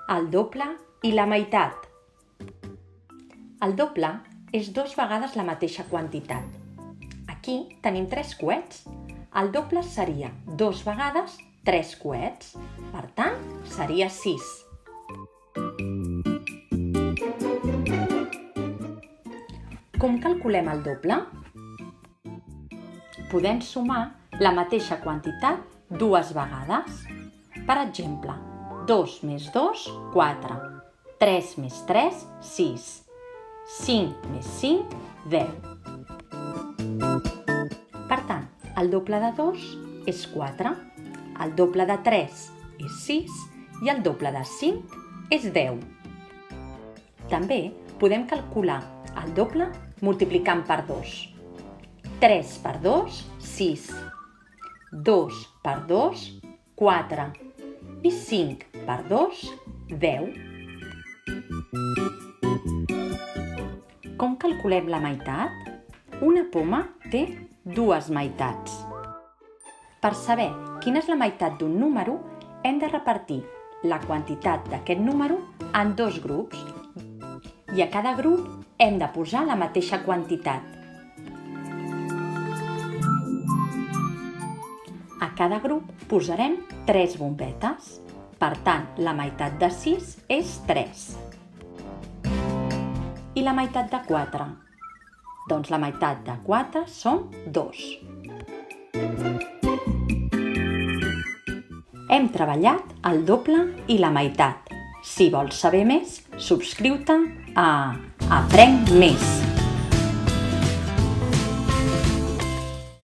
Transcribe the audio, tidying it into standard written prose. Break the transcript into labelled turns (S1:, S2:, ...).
S1: El doble i la meitat. El doble és 2 vegades la mateixa quantitat. Aquí tenim 3 coets. El doble seria 2 vegades 3 coets. Per tant, seria 6. Com calculem el doble? Podem sumar la mateixa quantitat 2 vegades. Per exemple, 2 més 2, 4. 3 més 3, 6. 5 més 5, 10. Per tant, el doble de 2 és 4, el doble de 3 és 6 i el doble de 5 és 10. També podem calcular el doble multiplicant per 2. 3 per 2, 6. 2 per 2, 4. I 5 per 2, 10. Com calculem la meitat? Una poma té 2 meitats. Per saber quina és la meitat d'un número, hem de repartir la quantitat d'aquest número en 2 grups. I a cada grup hem de posar la mateixa quantitat. A cada grup posarem 3 bombetes. Per tant, la meitat de 6 és 3. I la meitat de 4? Doncs la meitat de 4 són 2. Hem treballat el doble i la meitat. Si vols saber més, subscriu-te a Aprèn Més.